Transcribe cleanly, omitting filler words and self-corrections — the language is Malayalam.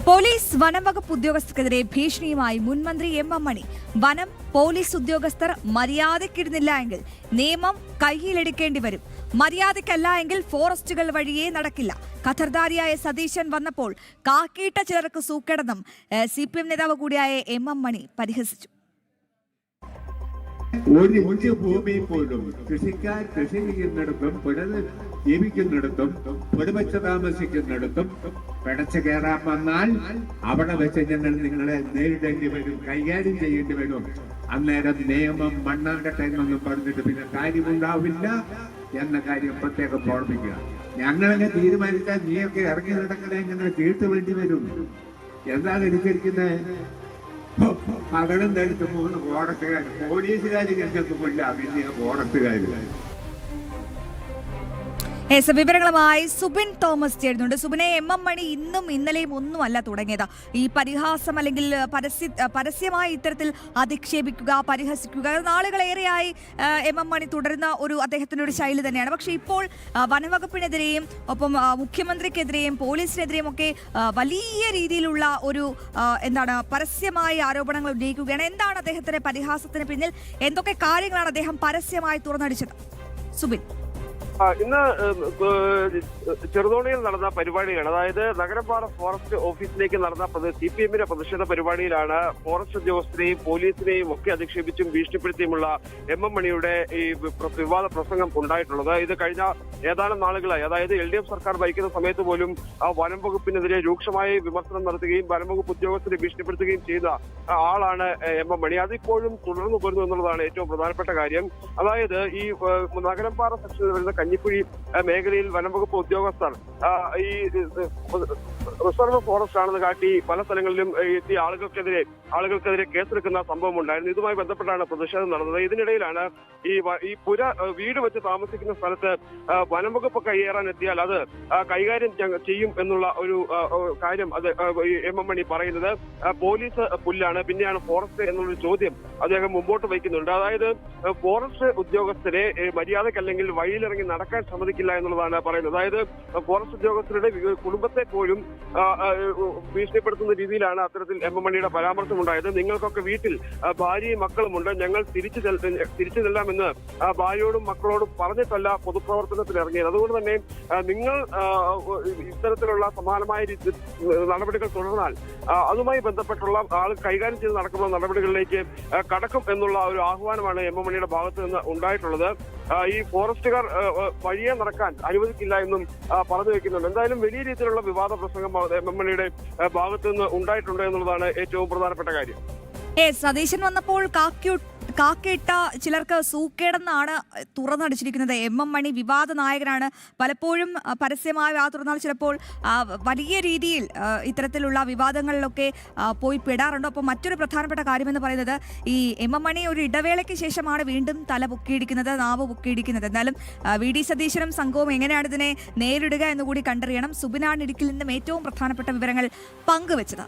പോലീസ് വനംവകുപ്പ് ഉദ്യോഗസ്ഥർക്കെതിരെ ഭീഷണിയുമായി മുൻമന്ത്രി എം എം മണി. വനം പോലീസ് ഉദ്യോഗസ്ഥർ മര്യാദയ്ക്കിരുന്നില്ല എങ്കിൽ നിയമം കയ്യിലെടുക്കേണ്ടി വരും. മര്യാദയ്ക്കല്ല എങ്കിൽ ഫോറസ്റ്റുകൾ വഴിയേ നടക്കില്ല. ഖത്തർദാരിയായ സതീശൻ വന്നപ്പോൾ കാക്കിയിട്ട ചിലർക്ക് സൂക്കേടെന്നും CPM നേതാവ് കൂടിയായ എം എം മണി പരിഹസിച്ചു. ഒരു ഇഞ്ച് ഭൂമി പോലും കൃഷിക്കാർ കൃഷി ചെയ്യുന്നിടത്തും പുഴത് ജീവിക്കുന്നിടത്തും പുഴവച്ച് താമസിക്കുന്നിടത്തും പിടച്ചു കയറാൻ വന്നാൽ അവിടെ വെച്ച് ഞങ്ങൾ നിങ്ങളെ നേരിടേണ്ടി വരും, കൈകാര്യം ചെയ്യേണ്ടി വരും. അന്നേരം നിയമം മണ്ണാകട്ടെ എന്നൊന്നും പറഞ്ഞിട്ട് പിന്നെ കാര്യമുണ്ടാവില്ല എന്ന കാര്യം പ്രത്യേകം ഓർമ്മിക്കുക. ഞങ്ങളെന്നെ തീരുമാനിച്ചാൽ നീയൊക്കെ ഇറങ്ങി നടക്കണേ, ഞങ്ങൾ തീർത്തു വേണ്ടി വരും. എന്താണ് അനുസരിക്കുന്നത്? മകളും തടുത്ത് 3 ഫോറസ്റ്റുകാർ, പോലീസുകാർ ഞങ്ങൾക്കുമില്ല, പിന്നെ ഫോറസ്റ്റുകാർ. വിവരങ്ങളുമായി സുബിൻ തോമസ് ചേരുന്നുണ്ട്. സുബിനെ, എം എം മണി ഇന്നും ഇന്നലെയും ഒന്നുമല്ല തുടങ്ങിയത്. ഈ പരിഹാസം അല്ലെങ്കിൽ പരസ്യമായി ഇത്തരത്തിൽ അധിക്ഷേപിക്കുക, പരിഹസിക്കുക നാളുകളേറെയായി എം എം മണി തുടരുന്ന അദ്ദേഹത്തിന്റെ ഒരു ശൈലി തന്നെയാണ്. പക്ഷേ ഇപ്പോൾ വനംവകുപ്പിനെതിരെയും ഒപ്പം മുഖ്യമന്ത്രിക്കെതിരെയും പോലീസിനെതിരെയും ഒക്കെ വലിയ രീതിയിലുള്ള ഒരു പരസ്യമായ ആരോപണങ്ങൾ ഉന്നയിക്കുകയാണ്. എന്താണ് അദ്ദേഹത്തിന്റെ പരിഹാസത്തിന് പിന്നിൽ? എന്തൊക്കെ കാര്യങ്ങളാണ് അദ്ദേഹം പരസ്യമായി തുറന്നടിച്ചത്? സുബിൻ, ഇന്ന് ചെറുതോണിയിൽ നടന്ന പരിപാടിയാണ്. അതായത് നഗരപാറ ഫോറസ്റ്റ് ഓഫീസിലേക്ക് നടന്ന CPM-ന്റെ പ്രതിഷേധ പരിപാടിയിലാണ് ഫോറസ്റ്റ് ഉദ്യോഗസ്ഥരെയും പോലീസിനെയും ഒക്കെ അധിക്ഷേപിച്ചും ഭീഷണിപ്പെടുത്തിയുമുള്ള എം എം മണിയുടെ ഈ വിവാദ പ്രസംഗം ഉണ്ടായിട്ടുള്ളത്. ഇത് കഴിഞ്ഞ ഏതാനും നാളുകളായി, അതായത് LDF സർക്കാർ ഭരിക്കുന്ന സമയത്ത് പോലും വനം വകുപ്പിനെതിരെ രൂക്ഷമായി വിമർശനം നടത്തുകയും വനം വകുപ്പ് ഉദ്യോഗസ്ഥരെ ഭീഷണിപ്പെടുത്തുകയും ചെയ്ത ആളാണ് എം എം മണി. അതിപ്പോഴും തുടർന്നു പോരുന്നു എന്നുള്ളതാണ് ഏറ്റവും പ്രധാനപ്പെട്ട കാര്യം. അതായത് ഈ നഗരപാറ സെക്ഷനിൽ വരുന്ന കഞ്ഞിക്കുഴി മേഖലയിൽ വനംവകുപ്പ് ഉദ്യോഗസ്ഥർ ഈ റിസർവ് ഫോറസ്റ്റ് ആണെന്ന് കാട്ടി പല സ്ഥലങ്ങളിലും എത്തിയ ആളുകൾക്കെതിരെ കേസെടുക്കുന്ന സംഭവം ഉണ്ടായിരുന്നു. ഇതുമായി ബന്ധപ്പെട്ടാണ് പ്രതിഷേധം നടന്നത്. ഇതിനിടയിലാണ് ഈ വീട് വെച്ച് താമസിക്കുന്ന സ്ഥലത്ത് വനംവകുപ്പ് കൈയേറാൻ എത്തിയാൽ അത് കൈകാര്യം ചെയ്യും എന്നുള്ള ഒരു കാര്യം അത് എം എം മണി പറയുന്നത്. പോലീസ് പുല്ലാണ്, പിന്നെയാണ് ഫോറസ്റ്റ് എന്നുള്ളൊരു ചോദ്യം അദ്ദേഹം മുമ്പോട്ട് വയ്ക്കുന്നുണ്ട്. അതായത് ഫോറസ്റ്റ് ഉദ്യോഗസ്ഥരെ മര്യാദക്കല്ലെങ്കിൽ വഴിയിലിറങ്ങി നടക്കാൻ സമ്മതിക്കില്ല എന്നുള്ളതാണ് പറയുന്നത്. അതായത് ഫോറസ്റ്റ് ഉദ്യോഗസ്ഥരുടെ കുടുംബത്തെ പോലും ഭീഷണിപ്പെടുത്തുന്ന രീതിയിലാണ് അത്തരത്തിൽ എം എം മണിയുടെ പരാമർശം ഉണ്ടായത്. നിങ്ങൾക്കൊക്കെ വീട്ടിൽ ഭാര്യയും മക്കളുമുണ്ട്, ഞങ്ങൾ തിരിച്ചു ചെല്ലാമെന്ന് ഭാര്യയോടും മക്കളോടും പറഞ്ഞിട്ടല്ല പൊതുപ്രവർത്തനത്തിൽ ഇറങ്ങിയത്. അതുകൊണ്ട് തന്നെ നിങ്ങൾ ഇത്തരത്തിലുള്ള സമാനമായ നടപടികൾ തുടർന്നാൽ അതുമായി ബന്ധപ്പെട്ടുള്ള ആൾ കൈകാര്യം ചെയ്ത് നടക്കുന്ന നടപടികളിലേക്ക് കടക്കും എന്നുള്ള ഒരു ആഹ്വാനമാണ് എം എം മണിയുടെ ഭാഗത്ത് നിന്ന് ഉണ്ടായിട്ടുള്ളത്. ഈ ഫോറസ്റ്റുകാർ വഴിയെ നടക്കാൻ അനുവദിക്കില്ല എന്നും പറഞ്ഞു വെക്കുന്നുണ്ട്. എന്തായാലും വലിയ രീതിയിലുള്ള വിവാദ പ്രസംഗം എം എം മണിയുടെ ഭാഗത്തു നിന്ന് ഉണ്ടായിട്ടുണ്ട് എന്നുള്ളതാണ് ഏറ്റവും പ്രധാനപ്പെട്ട കാര്യം. സതീശൻ വന്നപ്പോൾ കാക്കിയിട്ട ചിലർക്ക് സൂക്കേടെന്നാണ് തുറന്നടിച്ചിരിക്കുന്നത്. എം എം മണി വിവാദ നായകനാണ്. പലപ്പോഴും പരസ്യമായി തുറന്നാൽ ചിലപ്പോൾ വലിയ രീതിയിൽ ഇത്തരത്തിലുള്ള വിവാദങ്ങളിലൊക്കെ പോയി പെടാറുണ്ട്. അപ്പോൾ മറ്റൊരു പ്രധാനപ്പെട്ട കാര്യമെന്ന് പറയുന്നത്, ഈ എം എം മണി ഒരു ഇടവേളയ്ക്ക് ശേഷമാണ് വീണ്ടും തല പൊക്കിയിടിക്കുന്നത്, നാവ് പൊക്കിയിടിക്കുന്നത്. എന്നാലും VD സതീശനും സംഘവും എങ്ങനെയാണ് ഇതിനെ നേരിടുക എന്നുകൂടി കണ്ടറിയണം. സുബിനാണ് ഇടുക്കിയിൽ നിന്നും ഏറ്റവും പ്രധാനപ്പെട്ട വിവരങ്ങൾ പങ്കുവച്ചത്.